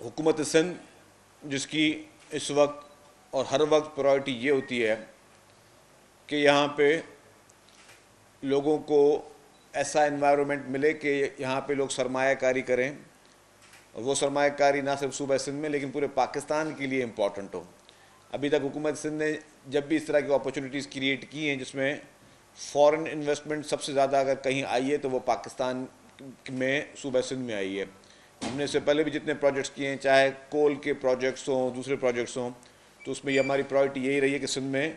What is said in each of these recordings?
حکومت سندھ جس کی اس وقت اور ہر وقت پرائرٹی یہ ہوتی ہے کہ یہاں پہ لوگوں کو ایسا انوائرمنٹ ملے کہ یہاں پہ لوگ سرمایہ کاری کریں، اور وہ سرمایہ کاری نہ صرف صوبہ سندھ میں لیکن پورے پاکستان کے لیے امپورٹنٹ ہو۔ ابھی تک حکومت سندھ نے جب بھی اس طرح کی اپرچونیٹیز کریٹ کی ہیں جس میں فورن انویسٹمنٹ سب سے زیادہ اگر کہیں آئی ہے تو وہ پاکستان میں صوبہ سندھ میں آئی ہے۔ ہم نے اس سے پہلے بھی جتنے پروجیکٹس کیے ہیں، چاہے کول کے پروجیکٹس ہوں، دوسرے پروجیکٹس ہوں، تو اس میں یہ ہماری پرائرٹی یہی رہی ہے کہ سندھ میں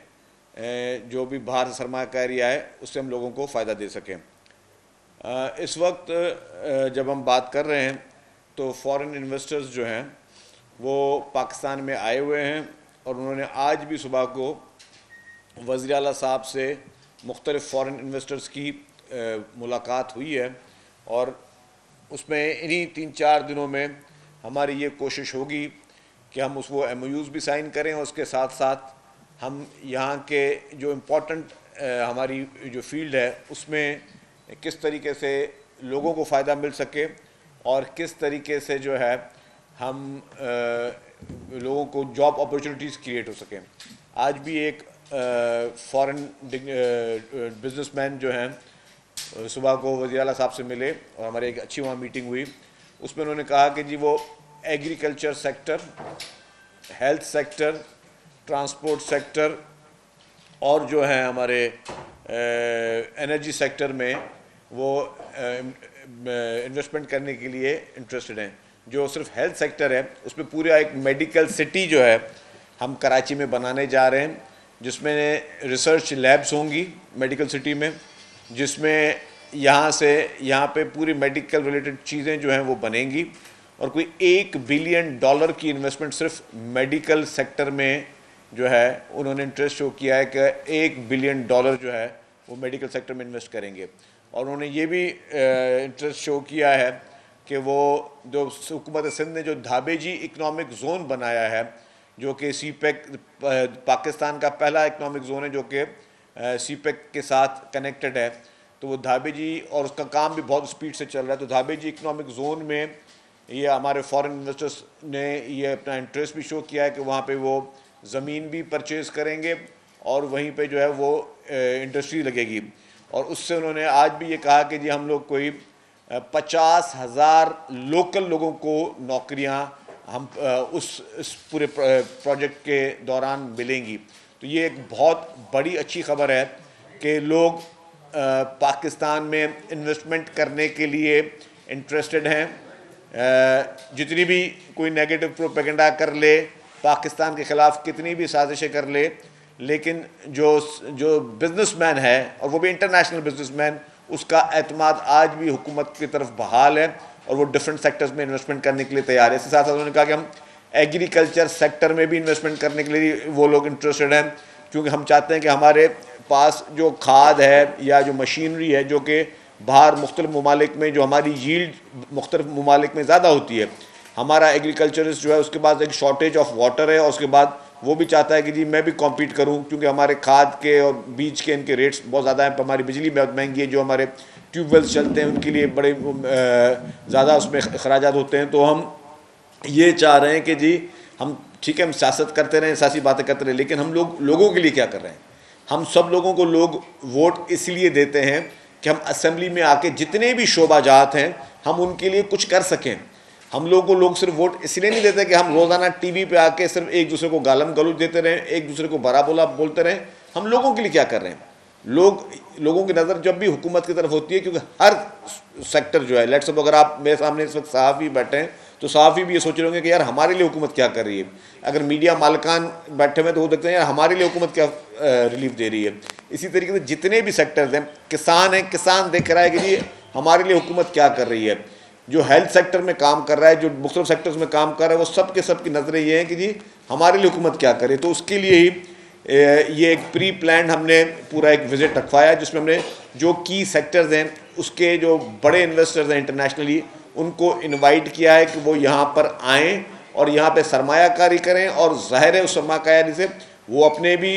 جو بھی باہر سے سرمایہ کاری آئے اس سے ہم لوگوں کو فائدہ دے سکیں۔ اس وقت جب ہم بات کر رہے ہیں تو فورن انویسٹرز جو ہیں وہ پاکستان میں آئے ہوئے ہیں، اور انہوں نے آج بھی صبح کو وزیر اعلیٰ صاحب سے مختلف فورن انویسٹرز کی ملاقات ہوئی ہے، اور اس میں انہی 3-4 دنوں میں ہماری یہ کوشش ہوگی کہ ہم وہ ایم او یوز بھی سائن کریں، اور اس کے ساتھ ساتھ ہم یہاں کے جو امپورٹنٹ ہماری جو فیلڈ ہے اس میں کس طریقے سے لوگوں کو فائدہ مل سکے اور کس طریقے سے جو ہے ہم لوگوں کو جاب اپرچونیٹیز کریٹ ہو سکیں۔ آج بھی ایک فورن بزنس مین جو ہیں صبح کو وزیر اعلیٰ صاحب سے ملے اور ہمارے ایک اچھی وہاں میٹنگ ہوئی، اس میں انہوں نے کہا کہ جی وہ agriculture sector, health sector, transport sector اور جو ہیں ہمارے انرجی سیکٹر میں وہ انویسٹمنٹ کرنے کے لیے انٹرسٹڈ ہیں۔ جو صرف ہیلتھ سیکٹر ہے اس میں پورا ایک میڈیکل سٹی جو ہے ہم کراچی میں بنانے جا رہے ہیں، جس میں ریسرچ لیبس ہوں گی میڈیکل سٹی میں، جس میں یہاں پہ پوری میڈیکل ریلیٹڈ چیزیں جو ہیں وہ بنیں گی، اور کوئی $1 بلین کی انویسٹمنٹ صرف میڈیکل سیکٹر میں جو ہے انہوں نے انٹرسٹ شو کیا ہے کہ $1 بلین جو ہے وہ میڈیکل سیکٹر میں انویسٹ کریں گے۔ اور انہوں نے یہ بھی انٹرسٹ شو کیا ہے کہ وہ جو حکومت سندھ نے جو دھابے جی اکنامک زون بنایا ہے، جو کہ سی پیک پاکستان کا پہلا اکنامک زون ہے جو کہ سی پیک کے ساتھ کنیکٹڈ ہے، تو وہ دھابے جی، اور اس کا کام بھی بہت سپیڈ سے چل رہا ہے، تو دھابے جی اکنامک زون میں یہ ہمارے فورن انویسٹرز نے یہ اپنا انٹرسٹ بھی شو کیا ہے کہ وہاں پہ وہ زمین بھی پرچیز کریں گے اور وہیں پہ جو ہے وہ انڈسٹری لگے گی۔ اور اس سے انہوں نے آج بھی یہ کہا کہ جی ہم لوگ کوئی 50,000 لوکل لوگوں کو نوکریاں ہم اس پورے پروجیکٹ کے دوران ملیں گی۔ تو یہ ایک بہت بڑی اچھی خبر ہے کہ لوگ پاکستان میں انویسٹمنٹ کرنے کے لیے انٹرسٹڈ ہیں۔ جتنی بھی کوئی نیگیٹو پروپیگنڈا کر لے، پاکستان کے خلاف کتنی بھی سازشیں کر لے، لیکن جو بزنس مین ہے، اور وہ بھی انٹرنیشنل بزنس مین، اس کا اعتماد آج بھی حکومت کی طرف بحال ہے، اور وہ ڈفرینٹ سیکٹرز میں انویسٹمنٹ کرنے کے لیے تیار ہے۔ اس کے ساتھ ساتھ انہوں نے کہا کہ ہم ایگریکلچر سیکٹر میں بھی انویسٹمنٹ کرنے کے لیے وہ لوگ انٹرسٹڈ ہیں، کیونکہ ہم چاہتے ہیں کہ ہمارے پاس جو کھاد ہے یا جو مشینری ہے جو کہ باہر مختلف ممالک میں جو ہماری ییلڈ مختلف ممالک میں زیادہ ہوتی ہے، ہمارا ایگریکلچرسٹ جو ہے اس کے بعد ایک شارٹیج آف واٹر ہے، اور اس کے بعد وہ بھی چاہتا ہے کہ جی میں بھی کمپیٹ کروں، کیونکہ ہمارے کھاد کے اور بیج کے ان کے ریٹس بہت زیادہ ہیں، ہماری بجلی بہت مہنگی ہے، جو ہمارے ٹیوب ویلز چلتے ہیں ان کے لیے بڑے زیادہ اس میں اخراجات ہوتے ہیں۔ تو ہم یہ چاہ رہے ہیں کہ جی ہم ٹھیک ہے، ہم سیاست کرتے رہیں، سیاسی باتیں کرتے رہیں، لیکن ہم لوگوں کے لیے کیا کر رہے ہیں؟ ہم سب لوگوں کو لوگ ووٹ اس لیے دیتے ہیں کہ ہم اسمبلی میں آ کے جتنے بھی شعبہ جات ہیں ہم ان کے لیے کچھ کر سکیں۔ ہم لوگوں کو لوگ صرف ووٹ اس لیے نہیں دیتے کہ ہم روزانہ ٹی وی پہ آ کے صرف ایک دوسرے کو گالم گلوچ دیتے رہیں، ایک دوسرے کو برا بولا بولتے رہیں۔ ہم لوگوں کے لیے کیا کر رہے ہیں؟ لوگوں کی نظر جب بھی حکومت کی طرف ہوتی ہے، کیونکہ ہر سیکٹر جو ہے، لیٹس سپوز اگر آپ میرے سامنے اس وقت صحافی بیٹھے ہیں تو صحافی بھی یہ سوچ رہے ہوں گے کہ یار ہمارے لیے حکومت کیا کر رہی ہے۔ اگر میڈیا مالکان بیٹھے ہوئے تو وہ دیکھتے ہیں یار ہمارے لیے حکومت کیا ریلیف دے رہی ہے۔ اسی طریقے سے جتنے بھی سیکٹرز ہیں، کسان ہیں، کسان دیکھ رہا ہے کہ جی ہمارے لیے حکومت کیا کر رہی ہے۔ جو ہیلتھ سیکٹر میں کام کر رہا ہے، جو مختلف سیکٹرز میں کام کر رہا ہے، وہ سب کی نظریں یہ ہیں کہ جی ہمارے لیے حکومت کیا کرے۔ تو اس کے لیے ہی یہ ایک پری پلانڈ ہم نے پورا ایک وزٹ رکھوایا، جس میں ہم نے جو کی سیکٹرز ہیں اس کے جو بڑے انویسٹرز ہیں انٹرنیشنلی، ان کو انوائٹ کیا ہے کہ وہ یہاں پر آئیں اور یہاں پہ سرمایہ کاری کریں، اور ظاہر ہے اس سرمایہ کاری سے وہ اپنے بھی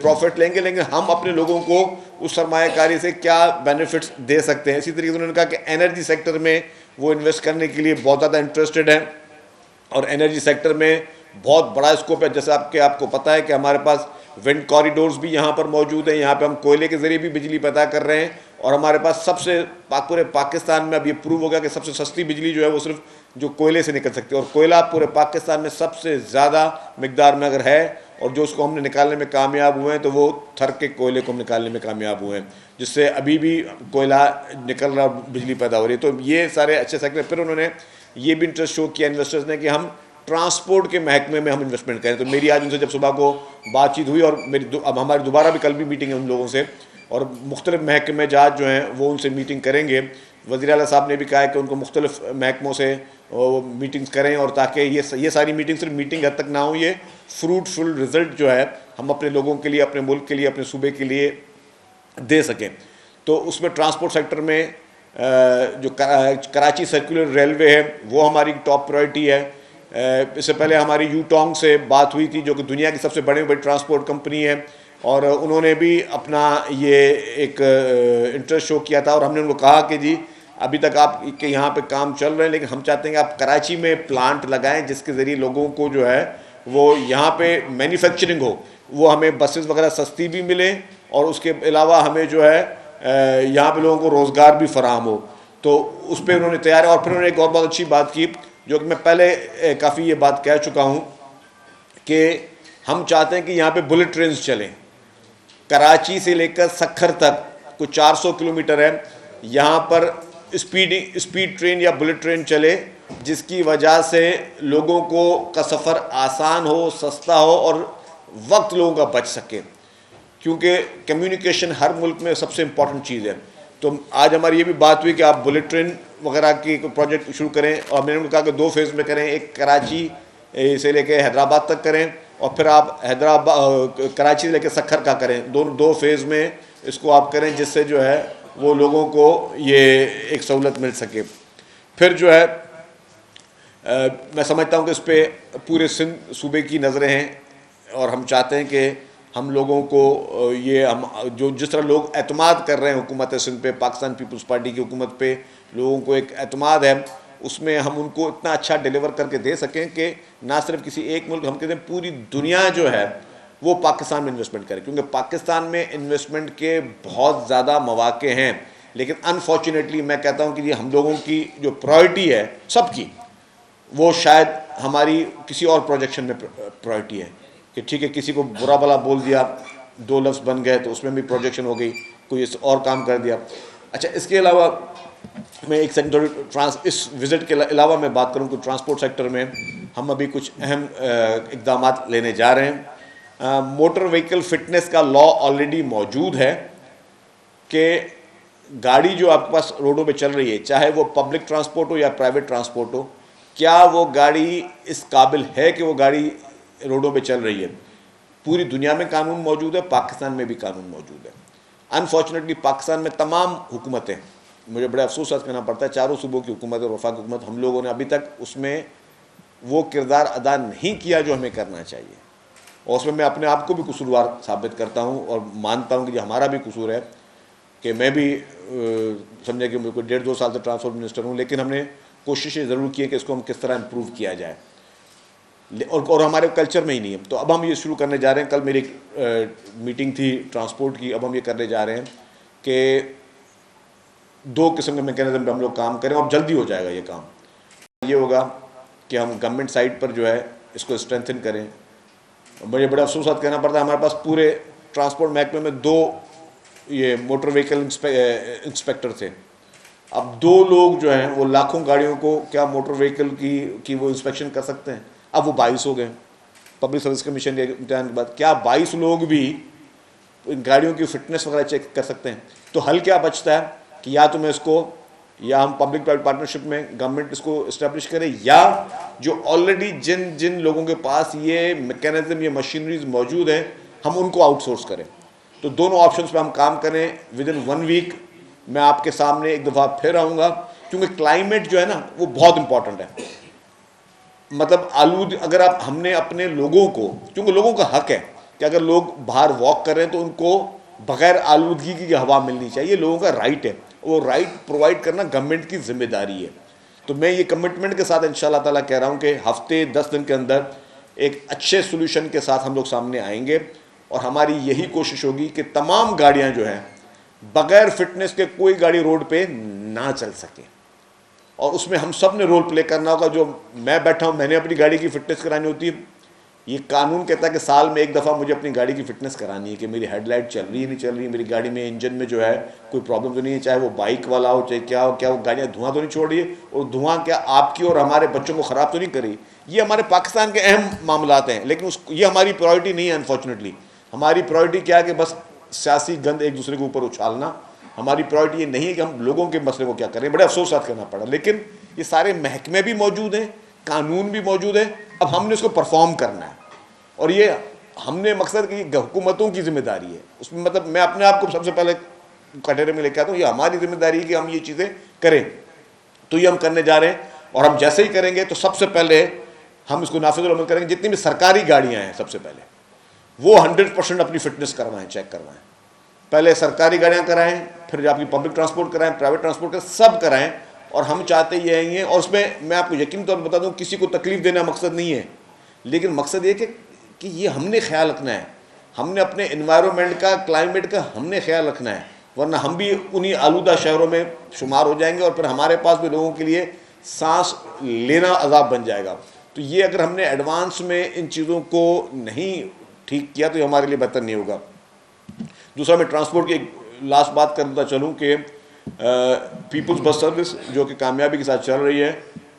پروفٹ لیں گے، لیکن ہم اپنے لوگوں کو اس سرمایہ کاری سے کیا بینیفٹس دے سکتے ہیں۔ اسی طریقے سے انہوں نے کہا کہ انرجی سیکٹر میں وہ انویسٹ کرنے کے لیے بہت زیادہ انٹرسٹڈ ہیں، اور انرجی سیکٹر میں بہت بڑا اسکوپ ہے. جیسے آپ کو پتہ ہے کہ ہمارے پاس ونڈ کوریڈورز بھی یہاں پر موجود ہیں. یہاں پہ ہم کوئلے کے ذریعے بھی بجلی پیدا کر رہے ہیں, اور ہمارے پاس سب سے پورے پاکستان میں اب یہ پروو ہو گیا کہ سب سے سستی بجلی جو ہے وہ صرف جو کوئلے سے نکل سکتی ہے. اور کوئلہ پورے پاکستان میں سب سے زیادہ مقدار میں اگر ہے, اور جو اس کو ہم نے نکالنے میں کامیاب ہوئے ہیں تو وہ تھر کے کوئلے کو ہم نکالنے میں کامیاب ہوئے ہیں, جس سے ابھی بھی کوئلہ نکل رہا, بجلی پیدا ہو رہی ہے. تو یہ سارے اچھے سیکٹر. پھر انہوں نے یہ بھی انٹرسٹ شو کیا انویسٹرز نے کہ ہم ٹرانسپورٹ کے محکمے میں ہم انویسٹمنٹ کریں. تو میری آج ان سے جب صبح کو بات چیت ہوئی, اور اب ہماری دوبارہ بھی کل بھی میٹنگ ہے ان لوگوں سے, اور مختلف محکمے جات جو ہیں وہ ان سے میٹنگ کریں گے. وزیر اعلیٰ صاحب نے بھی کہا ہے کہ ان کو مختلف محکموں سے میٹنگز کریں, اور تاکہ یہ ساری میٹنگ صرف میٹنگ حد تک نہ ہوں, یہ فروٹفل رزلٹ جو ہے ہم اپنے لوگوں کے لیے, اپنے ملک کے لیے, اپنے صوبے کے لیے دے سکیں. تو اس میں ٹرانسپورٹ سیکٹر میں جو کراچی سرکولر ریلوے ہے وہ ہماری ٹاپ پرائرٹی ہے. اس سے پہلے ہماری یو ٹانگ سے بات ہوئی تھی جو کہ دنیا کی سب سے بڑی ٹرانسپورٹ کمپنی ہے, اور انہوں نے بھی اپنا یہ ایک انٹرسٹ شو کیا تھا, اور ہم نے ان کو کہا کہ جی ابھی تک آپ کے یہاں پہ کام چل رہے ہیں, لیکن ہم چاہتے ہیں کہ آپ کراچی میں پلانٹ لگائیں جس کے ذریعے لوگوں کو جو ہے وہ یہاں پہ مینوفیکچرنگ ہو, وہ ہمیں بسز وغیرہ سستی بھی ملیں, اور اس کے علاوہ ہمیں جو ہے یہاں پہ لوگوں کو روزگار بھی فراہم ہو. تو اس پہ انہوں نے تیار ہے. اور پھر انہوں نے ایک اور بہت اچھی بات کی جو کہ میں پہلے کافی یہ بات کہہ چکا ہوں کہ ہم چاہتے ہیں کہ یہاں پہ بلٹ ٹرینز چلیں. کراچی سے لے کر سکھر تک کچھ 400 کلومیٹر ہے, یہاں پر اسپیڈ ٹرین یا بلٹ ٹرین چلے, جس کی وجہ سے لوگوں کا سفر آسان ہو, سستا ہو, اور وقت لوگوں کا بچ سکے, کیونکہ کمیونیکیشن ہر ملک میں سب سے امپورٹنٹ چیز ہے. تو آج ہماری یہ بھی بات ہوئی کہ آپ بلٹ ٹرین وغیرہ کی پروجیکٹ شروع کریں, اور میں نے ان کو کہا کہ 2 فیز میں کریں, ایک کراچی سے لے کے حیدرآباد تک کریں, اور پھر آپ کراچی سے لے کے سکھر کا کریں. 2 فیز میں اس کو آپ کریں, جس سے جو ہے وہ لوگوں کو یہ ایک سہولت مل سکے. پھر جو ہے میں سمجھتا ہوں کہ اس پہ پورے سندھ صوبے کی نظریں ہیں, اور ہم چاہتے ہیں کہ ہم لوگوں کو یہ جس طرح لوگ اعتماد کر رہے ہیں حکومت سندھ پہ, پاکستان پیپلز پارٹی کی حکومت پہ لوگوں کو ایک اعتماد ہے, اس میں ہم ان کو اتنا اچھا ڈیلیور کر کے دے سکیں کہ نہ صرف کسی ایک ملک, ہم کہتے ہیں پوری دنیا جو ہے وہ پاکستان میں انویسٹمنٹ کرے, کیونکہ پاکستان میں انویسٹمنٹ کے بہت زیادہ مواقع ہیں. لیکن انفارچونیٹلی میں کہتا ہوں کہ یہ ہم لوگوں کی جو پرائرٹی ہے سب کی, وہ شاید ہماری کسی اور پروجیکشن میں پرائرٹی ہے کہ ٹھیک ہے کسی کو برا بھلا بول دیا, 2 لفظ بن گئے تو اس میں بھی پروجیکشن ہو گئی, کوئی اور کام کر دیا. اچھا, اس کے علاوہ میں ایک سیکٹر اس وزٹ کے علاوہ میں بات کروں کہ ٹرانسپورٹ سیکٹر میں ہم ابھی کچھ اہم اقدامات لینے جا رہے ہیں. موٹر وہیکل فٹنس کا لا آلریڈی موجود ہے کہ گاڑی جو آپ کے پاس روڈوں پہ چل رہی ہے, چاہے وہ پبلک ٹرانسپورٹ ہو یا پرائیویٹ ٹرانسپورٹ ہو, کیا وہ گاڑی اس قابل ہے کہ وہ گاڑی روڈوں پہ چل رہی ہے. پوری دنیا میں قانون موجود ہے, پاکستان میں بھی قانون موجود ہے. انفارچونیٹلی پاکستان میں تمام حکومتیں, مجھے بڑے افسوس سے کہنا پڑتا ہے, چاروں صوبوں کی حکومت اور وفاقی حکومت, ہم لوگوں نے ابھی تک اس میں وہ کردار ادا نہیں کیا جو ہمیں کرنا چاہیے. اور اس میں اپنے آپ کو بھی قصوروار ثابت کرتا ہوں, اور مانتا ہوں کہ یہ ہمارا بھی قصور ہے کہ میں بھی سمجھے کہ مجھے 1.5-2 سال سے ٹرانسپورٹ منسٹر ہوں, لیکن ہم نے کوششیں ضرور کی ہیں کہ اس کو ہم کس طرح امپروو کیا جائے, اور ہمارے کلچر میں ہی نہیں ہے. تو اب ہم یہ شروع کرنے جا رہے ہیں, کل میری ایک میٹنگ تھی ٹرانسپورٹ کی, اب ہم یہ کرنے جا رہے ہیں کہ 2 قسم کے میکینزم پہ ہم لوگ کام کریں, اور جلدی ہو جائے گا یہ کام. یہ ہوگا کہ ہم گورنمنٹ سائٹ پر جو ہے اس کو اسٹرینتھن کریں. مجھے بڑا افسوسات کہنا پڑتا ہے, ہمارے پاس پورے ٹرانسپورٹ محکمے میں 2 یہ موٹر وہیکل انسپیکٹر تھے. اب 2 لوگ جو ہیں وہ لاکھوں گاڑیوں کو کیا موٹر وہیکل کی وہ انسپیکشن کر سکتے ہیں. اب وہ 22 ہو گئے پبلک سروس کمیشن کے امتحان کے بعد. کیا 22 لوگ بھی ان گاڑیوں کی فٹنس وغیرہ چیک کر سکتے ہیں؟ تو حل کیا بچتا ہے کہ یا تو میں اس کو, یا ہم پبلک پرائیویٹ پارٹنرشپ میں گورنمنٹ اس کو اسٹیبلش کرے, یا جو آلریڈی جن لوگوں کے پاس یہ میکینزم, یہ مشینریز موجود ہیں, ہم ان کو آؤٹ سورس کریں. تو دونوں آپشنس پہ ہم کام کریں. ودن 1 ویک میں آپ کے سامنے ایک دفعہ پھر آؤں گا, کیونکہ کلائمیٹ جو ہے نا وہ بہت امپورٹنٹ ہے. مطلب اگر ہم نے اپنے لوگوں کو, کیونکہ لوگوں کا حق ہے کہ اگر لوگ باہر واک کر رہے ہیں تو ان کو بغیر آلودگی کی ہوا ملنی چاہیے, لوگوں کا رائٹ ہے, وہ رائٹ پرووائڈ کرنا گورنمنٹ کی ذمہ داری ہے. تو میں یہ کمٹمنٹ کے ساتھ انشاءاللہ تعالیٰ کہہ رہا ہوں کہ ہفتے 10 دن کے اندر ایک اچھے سولوشن کے ساتھ ہم لوگ سامنے آئیں گے، اور ہماری یہی کوشش ہوگی کہ تمام گاڑیاں جو ہیں بغیر فٹنس کے کوئی گاڑی روڈ پہ نہ چل سکے، اور اس میں ہم سب نے رول پلے کرنا ہوگا. جو میں بیٹھا ہوں، میں نے اپنی گاڑی کی فٹنس کرانی ہوتی ہے. یہ قانون کہتا ہے کہ سال میں ایک دفعہ مجھے اپنی گاڑی کی فٹنس کرانی ہے کہ میری ہیڈ لائٹ چل رہی ہے نہیں چل رہی، میری گاڑی میں انجن میں جو ہے کوئی پرابلم تو نہیں ہے، چاہے وہ بائک والا ہو چاہے کیا ہو، کیا وہ گاڑیاں دھواں تو نہیں چھوڑ رہی ہے، اور دھواں کیا آپ کی اور ہمارے بچوں کو خراب تو نہیں کر رہی. یہ ہمارے پاکستان کے اہم معاملات ہیں، لیکن یہ ہماری پرائورٹی نہیں ہے. انفارچونیٹلی ہماری پرائورٹی کیا ہے کہ بس سیاسی گند ایک دوسرے کے اوپر اچھالنا. ہماری پرائورٹی یہ نہیں ہے کہ ہم لوگوں کے مسئلے کو کیا کریں. بڑے افسوسات کرنا پڑا، لیکن یہ سارے محکمے بھی موجود ہیں، قانون بھی موجود ہے. اب ہم نے اس کو پرفارم کرنا ہے، اور یہ ہم نے مقصد کہ یہ حکومتوں کی ذمہ داری ہے. اس میں مطلب میں اپنے آپ کو سب سے پہلے کٹہرے میں لے کے آتا ہوں، یہ ہماری ذمہ داری ہے کہ ہم یہ چیزیں کریں. تو یہ ہم کرنے جا رہے ہیں، اور ہم جیسے ہی کریں گے تو سب سے پہلے ہم اس کو نافذ العمل کریں گے. جتنی بھی سرکاری گاڑیاں ہیں سب سے پہلے وہ 100% اپنی فٹنس کروائیں، چیک کروائیں. پہلے سرکاری گاڑیاں کرائیں، پھر آپ کی پبلک ٹرانسپورٹ کرائیں، پرائیویٹ ٹرانسپورٹ کرائیں، سب کرائیں. اور ہم چاہتے یہ ہیں، اور اس میں آپ کو یقینی طور پر بتا دوں کسی کو تکلیف دینا مقصد نہیں ہے، لیکن مقصد یہ کہ یہ ہم نے خیال رکھنا ہے. ہم نے اپنے انوائرمنٹ کا، کلائمیٹ کا ہم نے خیال رکھنا ہے، ورنہ ہم بھی انہی آلودہ شہروں میں شمار ہو جائیں گے، اور پھر ہمارے پاس بھی لوگوں کے لیے سانس لینا عذاب بن جائے گا. تو یہ اگر ہم نے ایڈوانس میں ان چیزوں کو نہیں ٹھیک کیا تو یہ ہمارے لیے بہتر نہیں ہوگا. دوسرا میں ٹرانسپورٹ کی ایک لاسٹ بات کرتا چلوں کہ پیپلز بس سروس جو کہ کامیابی کے ساتھ چل رہی ہے،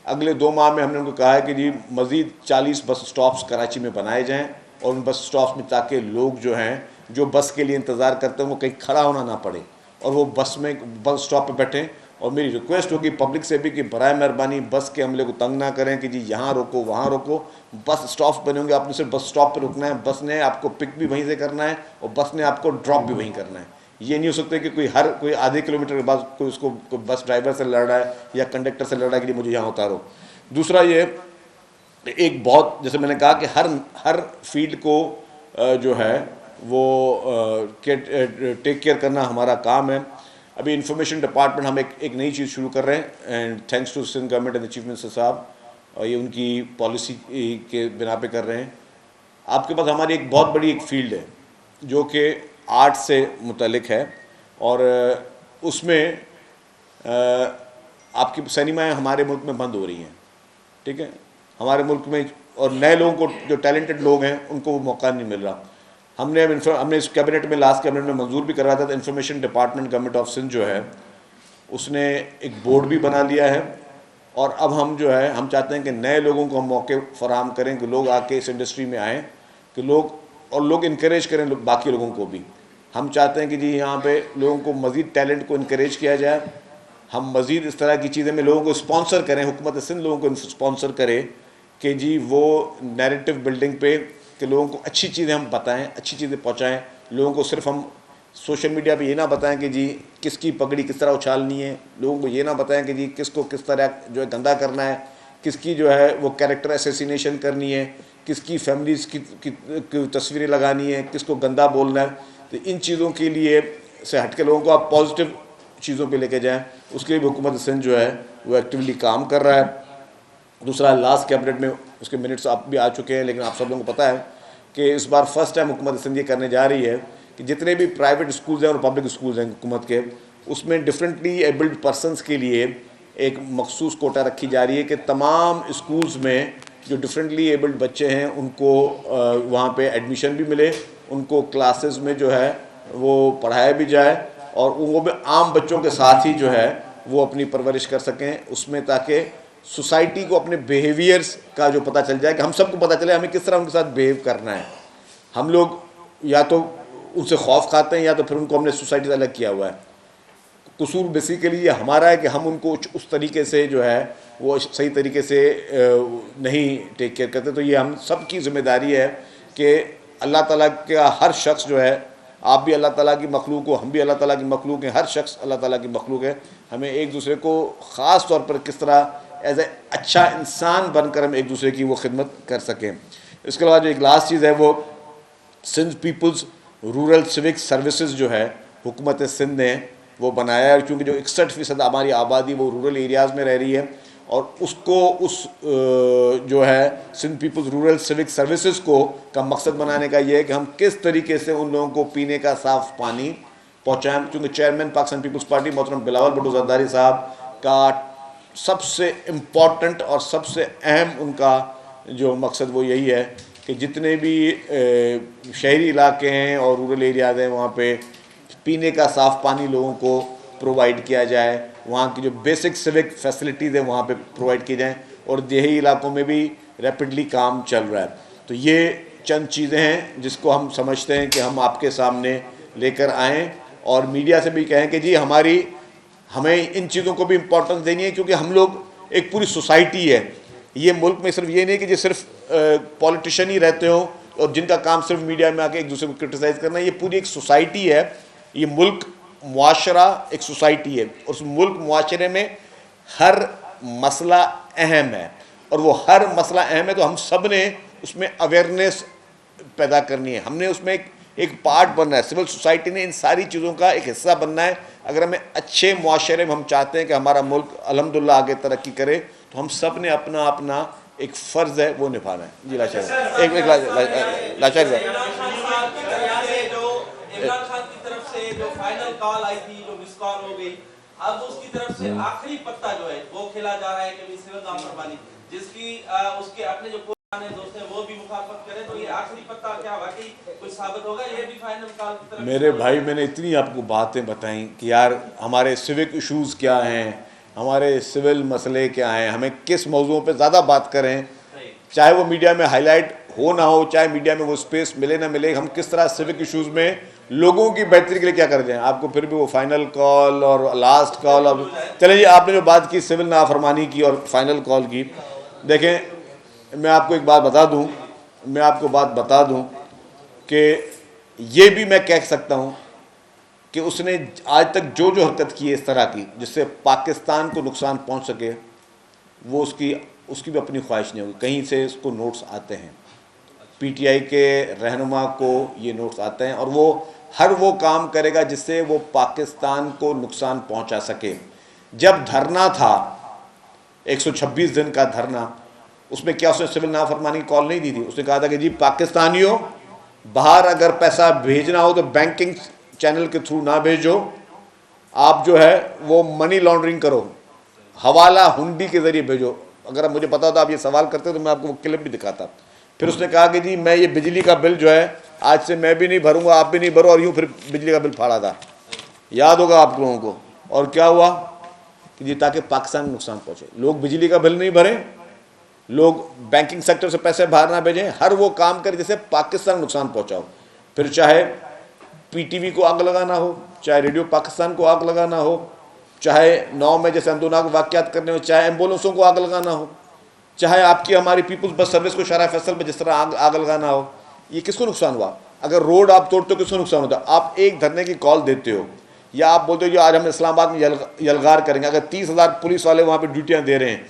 اگلے 2 ماہ میں ہم نے ان کو کہا ہے کہ جی مزید 40 بس سٹاپس کراچی میں بنائے جائیں، اور ان بس سٹاپس میں تاکہ لوگ جو ہیں جو بس کے لیے انتظار کرتے ہیں وہ کہیں کھڑا ہونا نہ پڑے، اور وہ بس سٹاپ پہ بیٹھیں. اور میری ریکویسٹ ہوگی پبلک سے بھی کہ برائے مہربانی بس کے عملے کو تنگ نہ کریں کہ جی یہاں روکو وہاں روکو. بس سٹاپس بنے ہوں گے، آپ نے صرف بس سٹاپ پہ رکنا ہے، بس نے آپ کو پک بھی وہیں سے کرنا ہے اور بس نے آپ کو ڈراپ بھی وہیں کرنا ہے. یہ نہیں ہو سکتا کہ کوئی آدھے کلومیٹر کے بعد کوئی اس کو بس ڈرائیور سے لڑ رہا ہے یا کنڈکٹر سے لڑ رہا ہے کہ مجھے یہاں اتارو. دوسرا یہ ایک بہت جیسے میں نے کہا کہ ہر فیلڈ کو جو ہے وہ ٹیک کیئر کرنا ہمارا کام ہے. ابھی انفارمیشن ڈپارٹمنٹ ہم ایک نئی چیز شروع کر رہے ہیں، and thanks to Sindh government and chief minister صاحب، اور یہ ان کی پالیسی کے بنا پہ کر رہے ہیں. آپ کے پاس ہماری ایک بہت بڑی ایک فیلڈ ہے جو کہ آرٹ سے متعلق ہے، اور اس میں آپ کی سینمائیں ہمارے ملک میں بند ہو رہی ہیں. ٹھیک ہے، ہمارے ملک میں، اور نئے لوگوں کو جو ٹیلنٹڈ لوگ ہیں ان کو وہ موقع نہیں مل رہا. ہم نے اس کیبنٹ میں لاسٹ کیبنٹ میں منظور بھی کروایا تھا. تو information department government of Sindh جو ہے اس نے ایک بورڈ بھی بنا لیا ہے، اور اب ہم جو ہے ہم چاہتے ہیں کہ نئے لوگوں کو ہم موقع فراہم کریں کہ لوگ آ کے اس انڈسٹری میں آئیں، کہ لوگ انکریج کریں باقی لوگوں کو بھی. ہم چاہتے ہیں کہ جی یہاں پہ لوگوں کو مزید ٹیلنٹ کو انکریج کیا جائے. ہم مزید اس طرح کی چیزیں میں لوگوں کو اسپانسر کریں، حکومت سندھ لوگوں کو اسپانسر کرے کہ جی وہ نیریٹو بلڈنگ پہ کہ لوگوں کو اچھی چیزیں ہم بتائیں، اچھی چیزیں پہنچائیں. لوگوں کو صرف ہم سوشل میڈیا پہ یہ نہ بتائیں کہ جی کس کی پگڑی کس طرح اچھالنی ہے، لوگوں کو یہ نہ بتائیں کہ جی کس کو کس طرح جو ہے گندا کرنا ہے، کس کی جو ہے وہ کیریکٹر اسیسینیشن کرنی ہے، کس کی فیملیز کی تصویریں لگانی ہیں، کس کو گندا بولنا ہے. تو ان چیزوں کے لیے سے ہٹ کے لوگوں کو آپ پازیٹیو چیزوں پہ لے کے جائیں، اس کے لیے بھی حکومت سندھ جو ہے وہ ایکٹیولی کام کر رہا ہے. دوسرا لاسٹ کیبنٹ میں اس کے منٹس آپ بھی آ چکے ہیں، لیکن آپ سب لوگوں کو پتہ ہے کہ اس بار فرسٹ ٹائم حکومت سندھ یہ کرنے جا رہی ہے کہ جتنے بھی پرائیویٹ اسکولز ہیں اور پبلک اسکولز ہیں حکومت کے، اس میں ڈفرینٹلی ایبلڈ پرسنس کے لیے ایک مخصوص کوٹا رکھی جا رہی ہے کہ تمام اسکولز میں جو ڈفرینٹلی ایبلڈ بچے ہیں ان کو وہاں پہ ایڈمیشن بھی ملے، ان کو کلاسز میں جو ہے وہ پڑھایا بھی جائے، اور وہ بھی عام بچوں کے ساتھ ہی جو ہے وہ اپنی پرورش کر سکیں اس میں، تاکہ سوسائٹی کو اپنے بیہیویئرس کا جو پتہ چل جائے کہ ہم سب کو پتہ چلے ہمیں کس طرح ان کے ساتھ بیہیو کرنا ہے. ہم لوگ یا تو ان سے خوف کھاتے ہیں یا تو پھر ان کو ہم نے سوسائٹی سے الگ کیا ہوا ہے. قصور بیسیکلی یہ ہمارا ہے کہ ہم ان کو اس طریقے سے جو ہے وہ صحیح طریقے سے نہیں ٹیک کیئر کرتے. تو یہ ہم سب کی ذمہ داری ہے کہ اللہ تعالیٰ کا ہر شخص جو ہے، آپ بھی اللہ تعالیٰ کی مخلوق ہو، ہم بھی اللہ تعالیٰ کی مخلوق ہیں، ہر شخص اللہ تعالیٰ کی مخلوق ہے. ہمیں ایک دوسرے کو خاص طور پر کس طرح ایز اے اچھا انسان بن کر ہم ایک دوسرے کی وہ خدمت کر سکیں. اس کے علاوہ جو ایک لاسٹ چیز ہے وہ سندھ پیپلز رورل سوک سروسز جو ہے حکومت سندھ نے وہ بنایا ہے، کیونکہ جو 61% ہماری آبادی وہ رورل ایریاز میں رہ رہی ہے، اور اس کو جو ہے Sindh peoples rural civic services کو کا مقصد بنانے کا یہ ہے کہ ہم کس طریقے سے ان لوگوں کو پینے کا صاف پانی پہنچائیں. چونکہ چیئرمین پاکستان پیپلز پارٹی محترم بلاول بھٹو زرداری صاحب کا سب سے امپورٹنٹ اور سب سے اہم ان کا جو مقصد وہ یہی ہے کہ جتنے بھی شہری علاقے ہیں اور رورل ایریاز ہیں وہاں پہ پینے کا صاف پانی لوگوں کو پرووائڈ کیا جائے, وہاں کی جو بیسک سیوک فیسلٹیز ہیں وہاں پہ پرووائڈ کی جائیں, اور دیہی علاقوں میں بھی ریپڈلی کام چل رہا ہے. تو یہ چند چیزیں ہیں جس کو ہم سمجھتے ہیں کہ ہم آپ کے سامنے لے کر آئیں, اور میڈیا سے بھی کہیں کہ جی ہمیں ان چیزوں کو بھی امپورٹنس دینی ہے, کیونکہ ہم لوگ ایک پوری سوسائٹی ہے. یہ ملک میں صرف یہ نہیں کہ جی صرف پولیٹیشین ہی رہتے ہوں اور جن کا کام صرف میڈیا میں آ کے ایک دوسرے کو کرٹیسائز کرنا ہے. یہ پوری ایک سوسائٹی ہے, یہ ملک معاشرہ ایک سوسائٹی ہے, اور اس ملک معاشرے میں ہر مسئلہ اہم ہے, اور وہ ہر مسئلہ اہم ہے تو ہم سب نے اس میں اویئرنیس پیدا کرنی ہے. ہم نے اس میں ایک پارٹ بننا ہے, سول سوسائٹی نے ان ساری چیزوں کا ایک حصہ بننا ہے. اگر ہمیں اچھے معاشرے میں ہم چاہتے ہیں کہ ہمارا ملک الحمدللہ آگے ترقی کرے, تو ہم سب نے اپنا اپنا ایک فرض ہے وہ نبھانا ہے. جی لاچار لاچار عمران خان کی طرف سے جو فائنل کال آئی تھی, جو مس کال ہو گئی, اب اس کی طرف سے آخری پتہ جو ہے وہ کھیلا جا رہا ہے کہ سول نافرمانی جس کی اس کے اپنے جو پرانے دوست ہیں وہ بھی مخالفت کریں, تو یہ آخری پتہ کیا واقعی کوئی ثابت ہوگا؟ یہ بھی فائنل کال کی طرف. میرے بھائی میں نے اتنی آپ کو باتیں بتائیں کہ یار ہمارے سیوک ایشوز کیا ہیں, ہمارے سول مسئلے کیا ہیں, ہمیں کس موضوع پہ زیادہ بات کریں, چاہے وہ میڈیا میں ہائی لائٹ ہو نہ ہو, چاہے میڈیا میں وہ سپیس ملے نہ ملے, ہم کس طرح سیوک ایشوز میں لوگوں کی بہتری کے لیے کیا کر دیں. آپ کو پھر بھی وہ فائنل کال اور لاسٹ کال, اب چلیں جی آپ نے جو بات کی سول نافرمانی کی اور فائنل کال کی, دیکھیں میں آپ کو ایک بات بتا دوں کہ یہ بھی میں کہہ سکتا ہوں کہ اس نے آج تک جو حرکت کی ہے اس طرح کی جس سے پاکستان کو نقصان پہنچ سکے, وہ اس کی بھی اپنی خواہش نہیں ہوگی. کہیں سے اس کو نوٹس آتے ہیں, پی ٹی آئی کے رہنما کو یہ نوٹس آتے ہیں, اور وہ ہر وہ کام کرے گا جس سے وہ پاکستان کو نقصان پہنچا سکے. جب دھرنا تھا 126 دن کا دھرنا, اس میں کیا اس نے سول نافرمانی کی کال نہیں دی تھی؟ اس نے کہا تھا کہ جی پاکستانیوں باہر اگر پیسہ بھیجنا ہو تو بینکنگ چینل کے تھرو نہ بھیجو, آپ جو ہے وہ منی لانڈرنگ کرو, حوالہ ہنڈی کے ذریعے بھیجو. اگر مجھے پتا ہوتا آپ یہ سوال کرتے تو میں آپ کو وہ کلپ بھی دکھاتا. پھر اس نے کہا کہ جی میں یہ بجلی کا بل جو ہے آج سے میں بھی نہیں بھروں گا, آپ بھی نہیں بھرو, اور یوں پھر بجلی کا بل پھاڑا تھا, یاد ہوگا آپ لوگوں کو. اور کیا ہوا کہ جی تاکہ پاکستان کو نقصان پہنچے, لوگ بجلی کا بل نہیں بھریں, لوگ بینکنگ سیکٹر سے پیسے باہر نہ بھیجیں, ہر وہ کام کریں جس سے پاکستان کو نقصان پہنچاؤ. پھر چاہے پی ٹی وی کو آگ لگانا ہو, چاہے ریڈیو پاکستان کو آگ لگانا ہو, چاہے 9 میں جیسے اندوناک واقعات کرنے ہو, چاہے ایمبولینسوں کو آگ لگانا ہو, چاہے آپ کی ہماری پیپلز بس سروس کو شارع فیصل میں جس طرح آگ لگانا ہو. یہ کس کو نقصان ہوا؟ اگر روڈ آپ توڑتے ہو کس کو نقصان ہوتا ہے؟ آپ ایک دھرنے کی کال دیتے ہو, یا آپ بولتے ہو جو آج ہم اسلام آباد میں یلغار کریں گے, اگر 30,000 پولیس والے وہاں پہ ڈیوٹیاں دے رہے ہیں,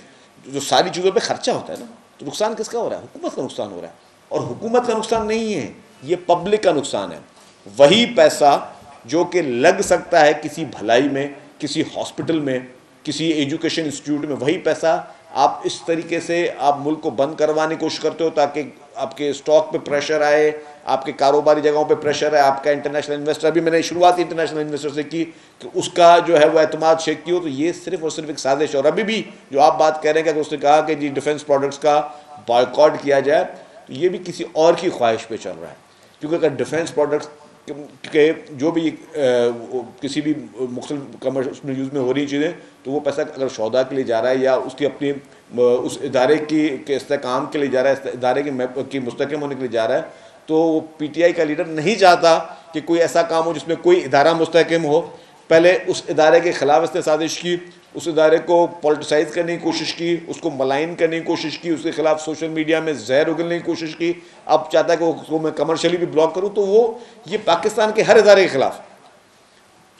جو ساری چیزوں پہ خرچہ ہوتا ہے نا, تو نقصان کس کا ہو رہا ہے؟ حکومت کا نقصان ہو رہا ہے. اور حکومت کا نقصان نہیں ہے, یہ پبلک کا نقصان ہے. وہی پیسہ جو کہ لگ سکتا ہے کسی بھلائی میں, کسی ہاسپٹل میں, کسی ایجوکیشن انسٹیٹیوٹ میں, وہی پیسہ آپ اس طریقے سے آپ ملک کو بند کروانے کی کوشش کرتے ہو تاکہ آپ کے اسٹاک پہ پریشر آئے, آپ کے کاروباری جگہوں پہ پریشر آئے, آپ کا انٹرنیشنل انویسٹر, ابھی میں نے شروعات انٹرنیشنل انویسٹر سے کی کہ اس کا جو ہے وہ اعتماد شیک کی ہو. تو یہ صرف اور صرف ایک سازش ہے. اور ابھی بھی جو آپ بات کہہ رہے ہیں کہ اس نے کہا کہ جی ڈیفنس پروڈکٹس کا بائیکاٹ کیا جائے, تو یہ بھی کسی اور کی خواہش پہ چل رہا ہے. کیونکہ اگر ڈیفنس پروڈکٹس کہ جو بھی کسی بھی مختلف کمرشل یوز میں ہو رہی چیزیں, تو وہ پیسہ اگر سودا کے لیے جا رہا ہے یا اس کی اپنی اس ادارے کے استحکام کے لیے جا رہا ہے, ادارے کی مستحکم ہونے کے لیے جا رہا ہے, تو وہ پی ٹی آئی کا لیڈر نہیں چاہتا کہ کوئی ایسا کام ہو جس میں کوئی ادارہ مستحکم ہو. پہلے اس ادارے کے خلاف اس نے سازش کی, اس ادارے کو پولیٹیسائز کرنے کی کوشش کی, اس کو ملائن کرنے کی کوشش کی, اس کے خلاف سوشل میڈیا میں زہر اگلنے کی کوشش کی. اب چاہتا ہے کہ اس کو میں کمرشلی بھی بلاک کروں. تو وہ یہ پاکستان کے ہر ادارے کے خلاف,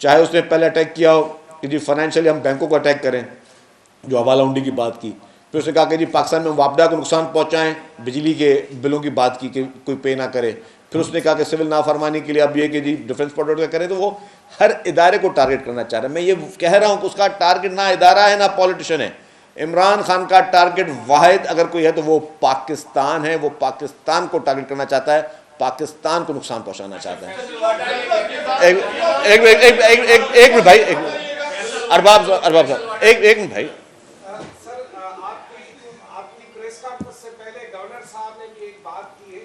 چاہے اس نے پہلے اٹیک کیا ہو کہ جی فائنینشلی ہم بینکوں کو اٹیک کریں, جو حوالہ ہنڈی کی بات کی, پھر اس نے کہا کہ جی پاکستان میں معاہدہ کو نقصان پہنچائیں, بجلی کے بلوں کی بات کی کہ کوئی پے نہ کرے. پھر اس نے کہا کہ سول نافرمانی کے لیے اب یہ کہ جی ڈیفنس پروڈکٹ کا کریں. تو وہ ہر ادارے کو ٹارگٹ کرنا چاہ رہا ہے. میں یہ کہہ رہا ہوں کہ اس کا ٹارگٹ نہ ادارہ ہے نہ پولیٹیشین ہے, عمران خان کا ٹارگٹ واحد اگر کوئی ہے تو وہ پاکستان ہے. وہ پاکستان کو ٹارگٹ کرنا چاہتا ہے, پاکستان کو نقصان پہنچانا چاہتا ہے. ایک منٹ بھائی, ارباب صاحب ایک منٹ بھائی. سر آپ کی پریس کانفرنس سے پہلے گورنر صاحب نے بھی ایک بات کی ہے,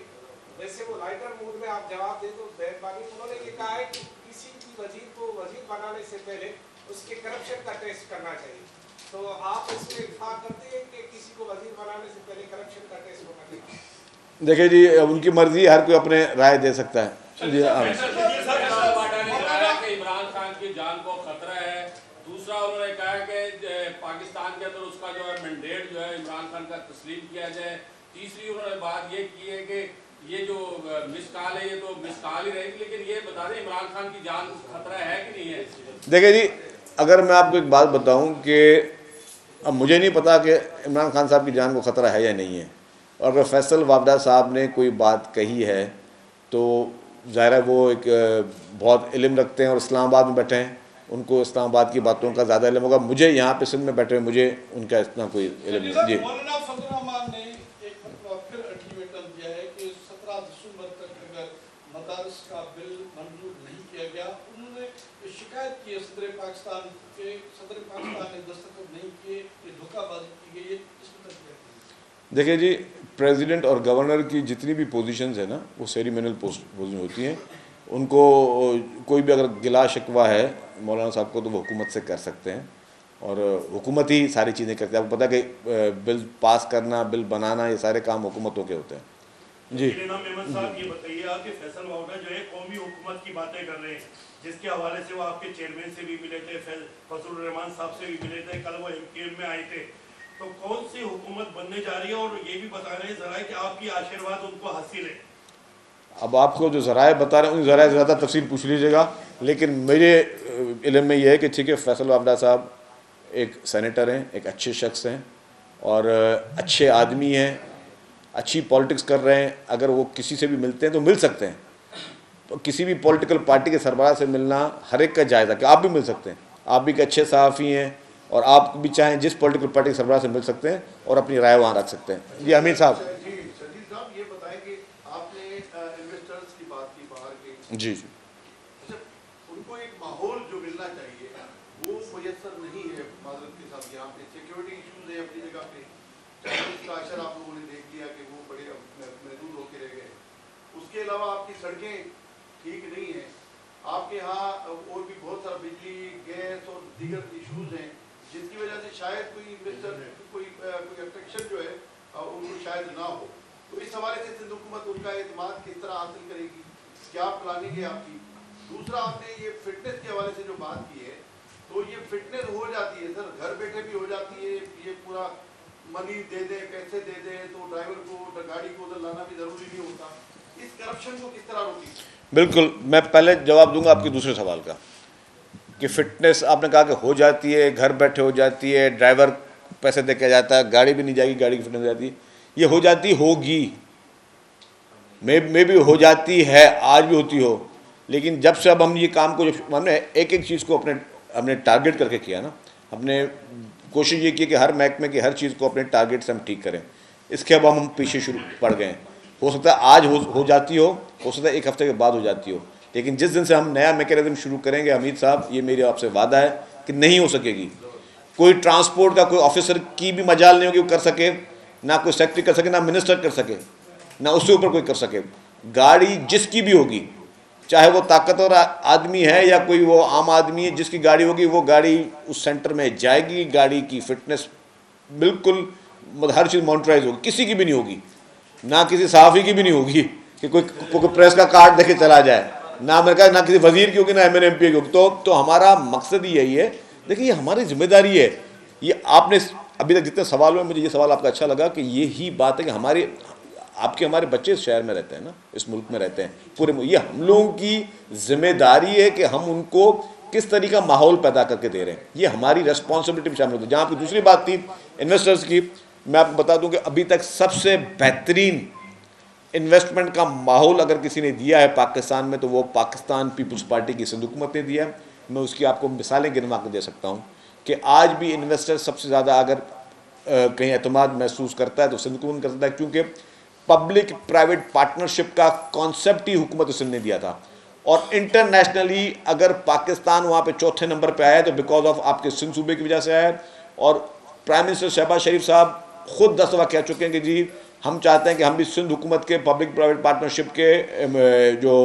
ویسے وہ لائٹر موڈ میں آپ جواب دیں تو مہربانی. انہوں نے یہ کہا ہے کہ کسی بھی وزیر کو وزیر بنانے سے پہلے اس کے کرپشن کا ٹیسٹ کرنا چاہیے. تو آپ اس میں اتفاق کرتے ہیں کہ کسی کو وزیر بنانے سے پہلے کرپشن کا ٹیسٹ ہونا چاہیے؟ دیکھیں جی, ان کی مرضی, ہر کوئی اپنے رائے دے سکتا ہے. جی عمران خان کی جان کو خطرہ ہے. دوسرا انہوں نے کہا کہ پاکستان کے اندر اس کا جو ہے مینڈیٹ جو ہے عمران خان کا تسلیم کیا جائے. تیسری انہوں نے بات یہ کی ہے کہ یہ جو مس کال ہے یہ تو مس کال ہی رہے گی, لیکن یہ بتا دیں عمران خان کی جان خطرہ ہے کہ نہیں ہے. دیکھیں جی, اگر میں آپ کو ایک بات بتاؤں کہ اب مجھے نہیں پتا کہ عمران خان صاحب کی جان کو خطرہ ہے یا نہیں ہے, اور اگر فیصل وابڈا صاحب نے کوئی بات کہی ہے تو ظاہر ہے وہ ایک بہت علم رکھتے ہیں اور اسلام آباد میں بیٹھے ہیں, ان کو اسلام آباد کی باتوں کا زیادہ علم ہوگا. مجھے یہاں پہ سندھ میں بیٹھے ہوئے مجھے ان کا اتنا کوئی علم نہیں. جی مولانا فضل الرحمان نے ایک مرتبہ پھر الٹیمیٹم دیا ہے کہ 17 دسمبر تک اگر مدارس کا بل منظور نہیں کیا گیا, انہوں نے شکایت کی ہے صدر پاکستان کے, صدر پاکستان نے دستخط نہیں کیے, یہ دھوکہ بازی کی گئی ہے. اس میں تک دیکھیں جی, پریزیڈنٹ اور گورنر کی جتنی بھی پوزیشنز ہیں نا وہ سیریمونیل پوزیشن ہوتی ہیں. ان کو کوئی بھی اگر گلا شکوہ ہے مولانا صاحب کو تو وہ حکومت سے کر سکتے ہیں, اور حکومت ہی ساری چیزیں کرتی ہے. آپ کو پتہ ہے کہ بل پاس کرنا, بل بنانا, یہ سارے کام حکومتوں کے ہوتے ہیں. جی احمد صاحب یہ بتائیے آپ کہ فیصل وابڈا جو ہے قومی حکومت کی باتیں کر رہے ہیں, جس کے حوالے سے وہ آپ کے چیئرمین سے بھی ملے تھے, فضل الرحمان صاحب سے بھی ملے تھے, کل وہ MKM میں آئے تھے. تو کون سی حکومت بننے جا رہی ہے, اور یہ بھی بتا رہے ہیں ذرائع کہ آپ کی آشیرواد ان کو حاصل ہے. اب آپ کو جو ذرائع بتا رہے ہیں ان ذرائع سے زیادہ تفصیل پوچھ لیجیے گا, لیکن میرے علم میں یہ ہے کہ ٹھیک ہے فیصل وابڈا صاحب ایک سینیٹر ہیں, ایک اچھے شخص ہیں اور اچھے آدمی ہیں, اچھی پالیٹکس کر رہے ہیں. اگر وہ کسی سے بھی ملتے ہیں تو مل سکتے ہیں. کسی بھی پولیٹیکل پارٹی کے سربراہ سے ملنا ہر ایک کا جائزہ, کہ آپ بھی مل سکتے ہیں. آپ بھی ایک اچھے صحافی ہیں اور آپ بھی چاہیں جس پولیٹیکل پارٹی کے سربراہ سے مل سکتے ہیں اور اپنی رائے وہاں رکھ سکتے ہیں. جی حمید صاحب. شدید صاحب یہ بتائیں کہ آپ نے انویسٹرز کی بات کی باہر کے, جی ان کو ایک ماحول جو ملنا چاہیے وہ میسر نہیں ہے معذرت کے ساتھ. یہاں پہ سیکیورٹی ایشوز ہے اپنی جگہ پہ, چارجز کا اشر آپ لوگوں نے دیکھ لیا کہ وہ بڑے محدود ہو کے رہ گئے. اس کے علاوہ آپ کی سڑکیں ٹھیک نہیں ہیں. آپ کے ہاں اور بھی بہت سارا بجلی, گیس اور دیگر ایشوز ہیں جس کی وجہ سے شاید کوئی انویسٹر کوئی اٹریکشن جو ہے ان کو شاید نہ ہو. تو اس حوالے سے سندھ حکومت ان کا اعتماد کس طرح حاصل کرے گی, کیا پلاننگ ہے آپ کی؟ دوسرا آپ نے یہ فٹنس کے حوالے سے جو بات کی ہے تو یہ فٹنس ہو جاتی ہے سر, گھر بیٹھے بھی ہو جاتی ہے. یہ پورا منی دے دیں, پیسے دے دیں تو ڈرائیور کو گاڑی کو ادھر لانا بھی ضروری نہیں ہوتا. اس کرپشن کو کس طرح روکی؟ بالکل, میں پہلے جواب دوں گا آپ کے دوسرے سوال کا کہ فٹنس آپ نے کہا کہ ہو جاتی ہے, گھر بیٹھے ہو جاتی ہے, ڈرائیور پیسے دے کے جاتا ہے, گاڑی بھی نہیں جائے گی, گاڑی کی فٹنس ہو جاتی ہے. یہ ہو جاتی ہوگی, میں بھی ہو جاتی ہے, آج بھی ہوتی ہو. لیکن جب سے اب ہم یہ کام کو جب ہم نے ایک ایک چیز کو ہم نے ٹارگٹ کر کے کیا نا, ہم نے کوشش یہ کی کہ ہر محکمے کی ہر چیز کو اپنے ٹارگٹ سے ہم ٹھیک کریں. اس کے اب ہم پیچھے شروع پڑ گئے ہیں. ہو سکتا ہے آج ہو جاتی ہو سکتا ہے ایک ہفتے کے بعد ہو جاتی ہو, لیکن جس دن سے ہم نیا میکینزم شروع کریں گے حمید صاحب, یہ میرے آپ سے وعدہ ہے کہ نہیں ہو سکے گی. کوئی ٹرانسپورٹ کا کوئی آفیسر کی بھی مجال نہیں ہوگی وہ کر سکے, نہ کوئی سیکٹری کر سکے, نہ منسٹر کر سکے, نہ اس سے اوپر کوئی کر سکے. گاڑی جس کی بھی ہوگی, چاہے وہ طاقتور آدمی ہے یا کوئی وہ عام آدمی ہے, جس کی گاڑی ہوگی وہ گاڑی اس سینٹر میں جائے گی. گاڑی کی فٹنس بالکل ہر چیز مانیٹرائز ہوگی. کسی کی بھی نہیں ہوگی, نہ کسی صحافی کی بھی نہیں ہوگی کہ کوئی پریس کا کارڈ دے کے چلا جائے, نہ میں کہا نہ کسی وزیر کی ہوگی, نہ ایم این ایم پی کی ہوگی. تو ہمارا مقصد ہی یہی ہے. دیکھیں یہ ہماری ذمہ داری ہے. یہ آپ نے ابھی تک جتنے سوال ہوئے, مجھے یہ سوال آپ کا اچھا لگا کہ یہی بات ہے کہ ہمارے بچے اس شہر میں رہتے ہیں نا, اس ملک میں رہتے ہیں پورے, یہ ہم لوگوں کی ذمہ داری ہے کہ ہم ان کو کس طریقہ ماحول پیدا کر کے دے رہے ہیں. یہ ہماری ریسپانسبلٹی میں شامل ہوتی ہے. جہاں آپ کی دوسری بات تھی انویسٹرز کی, میں آپ کو بتا دوں کہ ابھی تک سب سے بہترین انویسٹمنٹ کا ماحول اگر کسی نے دیا ہے پاکستان میں تو وہ پاکستان پیپلز پارٹی کی سندھ حکومت نے دیا ہے. میں اس کی آپ کو مثالیں گنوا کے دے سکتا ہوں کہ آج بھی انویسٹر سب سے زیادہ اگر کہیں اعتماد محسوس کرتا ہے تو سندھ حکومت کرتا ہے، کیونکہ پبلک پرائیویٹ پارٹنرشپ کا کانسیپٹ ہی حکومت سندھ نے دیا تھا. اور انٹرنیشنلی اگر پاکستان وہاں پہ چوتھے نمبر پہ آیا ہے تو بیکاز آف آپ کے سندھ صوبے کی وجہ سے آیا ہے. اور پرائم منسٹر شہباز شریف صاحب خود 10 دفعہ کہہ چکے ہیں کہ جی ہم چاہتے ہیں کہ ہم بھی سندھ حکومت کے پبلک پرائیویٹ پارٹنرشپ کے جو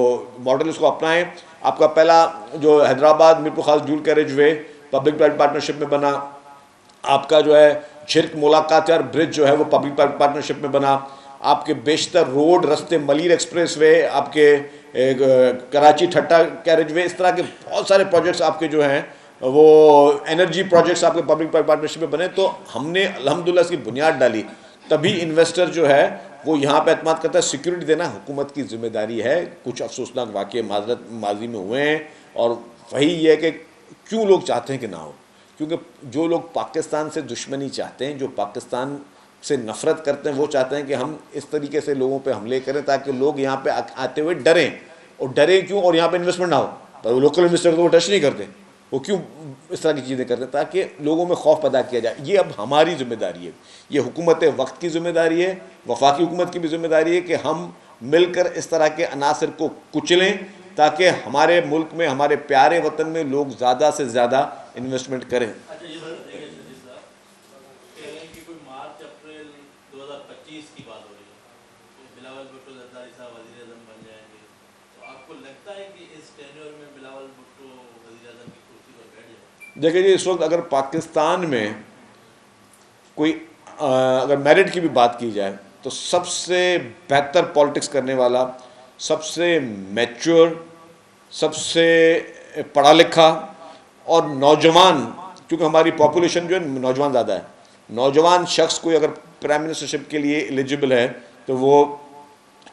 ماڈل اس کو اپنائیں. آپ کا پہلا جو حیدرآباد میرپور خاص ڈیول کیریج وے پبلک پرائیویٹ پارٹنرشپ میں بنا. آپ کا جو ہے چھرک ملاقاتیار برج جو ہے وہ پبلک پرائیویٹ پارٹنرشپ میں بنا. آپ کے بیشتر روڈ رستے ملیر ایکسپریس وے، آپ کے کراچی ٹھٹا کیریج وے، اس طرح کے بہت سارے پروجیکٹس آپ کے جو ہیں وہ انرجی پروجیکٹس آپ کے پبلک پرائیویٹ پارٹنرشپ میں بنے. تو ہم نے الحمدللہ اس کی بنیاد ڈالی، تبھی انویسٹر جو ہے وہ یہاں پہ اعتماد کرتا ہے. سیکیورٹی دینا حکومت کی ذمہ داری ہے. کچھ افسوسناک واقعے معذرت ماضی میں ہوئے ہیں، اور وہی یہ ہے کہ کیوں لوگ چاہتے ہیں کہ نہ ہو، کیونکہ جو لوگ پاکستان سے دشمنی چاہتے ہیں، جو پاکستان سے نفرت کرتے ہیں، وہ چاہتے ہیں کہ ہم اس طریقے سے لوگوں پہ حملے کریں تاکہ لوگ یہاں پہ آتے ہوئے ڈریں. اور ڈریں کیوں؟ اور یہاں پہ انویسٹمنٹ نہ ہو. پر وہ لوکل انویسٹر تو وہ ٹچ نہیں کرتے، وہ کیوں اس طرح کی چیزیں کرتے ہیں؟ تاکہ لوگوں میں خوف پیدا کیا جائے. یہ اب ہماری ذمہ داری ہے، یہ حکومت وقت کی ذمہ داری ہے، وفاقی حکومت کی بھی ذمہ داری ہے کہ ہم مل کر اس طرح کے عناصر کو کچلیں تاکہ ہمارے ملک میں، ہمارے پیارے وطن میں لوگ زیادہ سے زیادہ انویسٹمنٹ کریں. اچھا یہ بتائیے شریف صاحب، کہہ رہے ہیں کہ کوئی مارچ اپریل 2025 کی بات ہو رہی ہے کہ بلاول بھٹو زرداری صاحب وزیر اعظم بن جائیں گے، تو آپ کو لگتا ہے کہ اس ٹینیور میں بلاول بھٹو وزیر اعظم کی کرسی پر بیٹھ جائیں؟ دیکھیں جی، اس وقت اگر پاکستان میں کوئی اگر میرٹ کی بھی بات کی جائے تو سب سے بہتر پالیٹکس کرنے والا، سب سے میچور، سب سے پڑھا لکھا اور نوجوان، کیونکہ ہماری پاپولیشن جو ہے نوجوان زیادہ ہے، نوجوان شخص کوئی اگر پرائم منسٹرشپ کے لیے ایلیجبل ہے تو وہ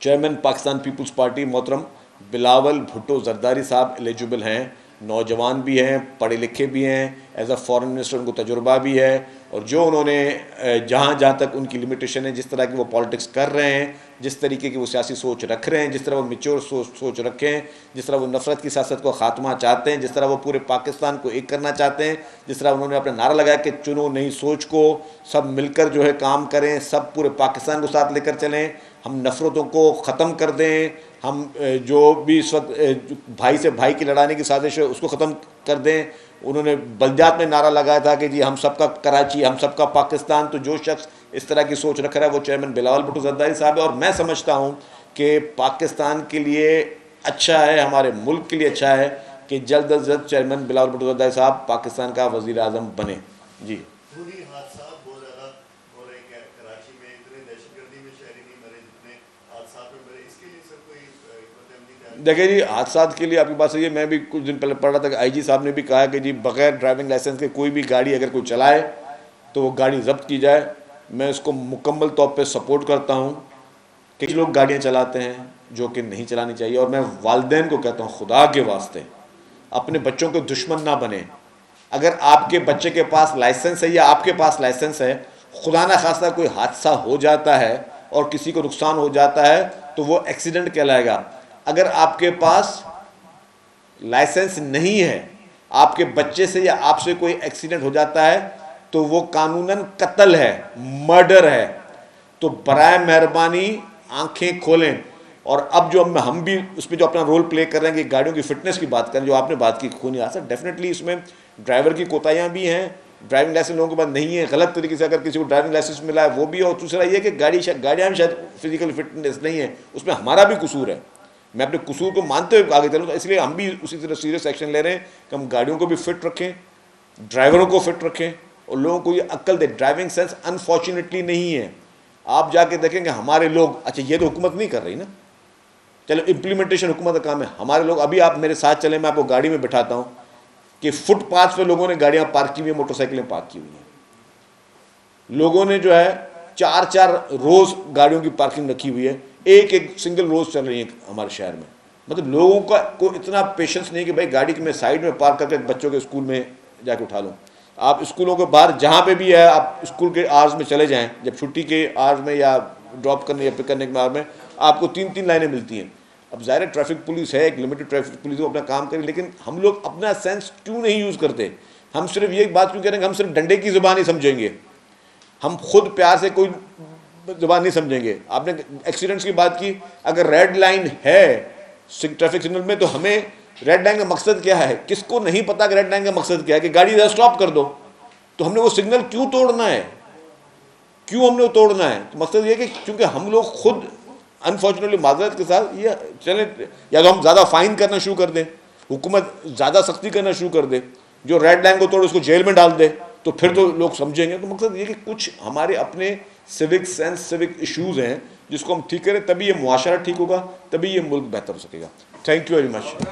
چیئرمین پاکستان پیپلز پارٹی محترم بلاول بھٹو زرداری صاحب ایلیجبل ہیں. نوجوان بھی ہیں، پڑھے لکھے بھی ہیں، ایز اے فارن منسٹر ان کو تجربہ بھی ہے، اور جو انہوں نے جہاں تک ان کی لمیٹیشن ہے، جس طرح کی وہ پالیٹکس کر رہے ہیں، جس طریقے کی وہ سیاسی سوچ رکھ رہے ہیں، جس طرح وہ میچور سوچ رکھے ہیں، جس طرح وہ نفرت کی سیاست کو خاتمہ چاہتے ہیں، جس طرح وہ پورے پاکستان کو ایک کرنا چاہتے ہیں، جس طرح انہوں نے اپنا نعرہ لگایا کہ چنو نئی سوچ کو، سب مل کر جو ہے کام کریں، سب پورے پاکستان کو ساتھ لے کر چلیں، ہم نفرتوں کو ختم کر دیں، ہم جو بھی اس وقت بھائی سے بھائی کی لڑانے کی سازش ہے اس کو ختم کر دیں. انہوں نے بلدیات میں نعرہ لگایا تھا کہ جی ہم سب کا کراچی، ہم سب کا پاکستان. تو جو شخص اس طرح کی سوچ رکھ رہا ہے وہ چیئرمین بلاول بھٹو زرداری صاحب ہے، اور میں سمجھتا ہوں کہ پاکستان کے لیے اچھا ہے، ہمارے ملک کے لیے اچھا ہے کہ جلد از جلد چیئرمین بلاول بھٹو زرداری صاحب پاکستان کا وزیر اعظم بنے. جی خونی حادثات بہت زیادہ ہو رہے ہیں کراچی میں، اتنے دہشت گردی میں شہری نہیں مرے جتنے حادثات میں مرے. اس کے لیے سر کوئی حکمت عملی؟ دیکھیں جی، حادثات کے لیے آپ کی بات صحیح ہے. میں بھی کچھ دن پہلے پڑھ رہا تھا کہ آئی جی صاحب نے بھی کہا کہ جی بغیر ڈرائیونگ لائسنس کے کوئی بھی گاڑی اگر کوئی چلائے تو وہ گاڑی ضبط کی جائے. میں اس کو مکمل طور پہ سپورٹ کرتا ہوں. کئی لوگ گاڑیاں چلاتے ہیں جو کہ نہیں چلانی چاہیے، اور میں والدین کو کہتا ہوں خدا کے واسطے اپنے بچوں کے دشمن نہ بنیں. اگر آپ کے بچے کے پاس لائسنس ہے یا آپ کے پاس لائسنس ہے، خدا نہ خواستہ کوئی حادثہ ہو جاتا ہے اور کسی کو نقصان ہو جاتا ہے تو وہ ایکسیڈنٹ کہلائے گا. اگر آپ کے پاس لائسنس نہیں ہے، آپ کے بچے سے یا آپ سے کوئی ایکسیڈنٹ ہو جاتا ہے تو وہ قانوناً قتل ہے، مرڈر ہے. تو برائے مہربانی آنکھیں کھولیں. اور اب جو ہم بھی اس میں جو اپنا رول پلے کر رہے ہیں کہ گاڑیوں کی فٹنس کی بات کریں، جو آپ نے بات کی خونی حادثہ، ڈیفینیٹلی اس میں ڈرائیور کی کوتاہیاں بھی ہیں، ڈرائیونگ لائسنس لوگوں کے پاس نہیں ہے، غلط طریقے سے اگر کسی کو ڈرائیونگ لائسنس ملا ہے وہ بھی ہے. اور دوسرا یہ کہ گاڑیاں بھی شاید فزیکل فٹنس نہیں ہے، اس میں ہمارا بھی قصور ہے. میں اپنے قصور کو مانتے ہوئے آگے چلوں، تو اس لیے ہم بھی اسی طرح سیریس ایکشن لے رہے ہیں کہ ہم گاڑیوں کو بھی فٹ رکھیں، ڈرائیوروں کو فٹ رکھیں، اور لوگوں کو یہ عقل دے. ڈرائیونگ سینس انفارچونیٹلی نہیں ہے. آپ جا کے دیکھیں کہ ہمارے لوگ، اچھا یہ تو حکومت نہیں کر رہی نا، چلو امپلیمنٹیشن حکومت کا کام ہے. ہمارے لوگ، ابھی آپ میرے ساتھ چلیں، میں آپ کو گاڑی میں بٹھاتا ہوں کہ فٹ پاتھ پہ لوگوں نے گاڑیاں پارک کی ہوئی ہیں، موٹر سائیکلیں پارک کی ہوئی ہیں. لوگوں نے جو ہے 4 روز گاڑیوں کی پارکنگ رکھی ہوئی ہے، ایک سنگل روز چل رہی ہے ہمارے شہر میں. مطلب لوگوں کا کوئی اتنا پیشنس نہیں کہ بھائی گاڑی کی میں سائیڈ میں پارک کر کے بچوں کے اسکول میں جا کے اٹھا لوں. آپ اسکولوں کے باہر جہاں پہ بھی ہے، آپ اسکول کے آورز میں چلے جائیں، جب چھٹی کے آورز میں یا ڈراپ کرنے یا پک کرنے کے آورز میں آپ کو 3 لائنیں ملتی ہیں. اب ظاہر ٹریفک پولیس ہے، ایک لمیٹڈ ٹریفک پولیس وہ اپنا کام کرے، لیکن ہم لوگ اپنا سینس کیوں نہیں یوز کرتے؟ ہم صرف یہ بات کیوں کہہ رہے ہیں کہ ہم صرف ڈنڈے کی زبان ہی سمجھیں گے؟ ہم خود پیار سے کوئی زبان نہیں سمجھیں گے. آپ نے ایکسیڈنٹس کی بات کی, اگر ریڈ لائن ہے ٹریفک سگنل میں تو ہمیں ریڈ لائن کا مقصد کیا ہے؟ کس کو نہیں پتا کہ ریڈ لائن کا مقصد کیا ہے؟ کہ گاڑی ذرا اسٹاپ کر دو. تو ہم نے وہ سگنل کیوں توڑنا ہے؟ کیوں ہم نے وہ توڑنا ہے؟ تو مقصد یہ کہ چونکہ ہم لوگ خود انفارچونیٹلی معذرت کے ساتھ یہ چلیں, یا تو ہم زیادہ فائن کرنا شروع کر دیں, حکومت زیادہ سختی کرنا شروع کر دے, جو ریڈ لائن کو توڑے اس کو جیل میں ڈال دے, تو پھر تو لوگ سمجھیں گے. تو مقصد یہ کہ کچھ ہمارے اپنے سیوک سینس, سیوک ایشوز ہیں جس کو ہم ٹھیک کریں, تبھی یہ معاشرہ ٹھیک ہوگا, تبھی یہ ملک بہتر ہو سکے گا. Thank you very much.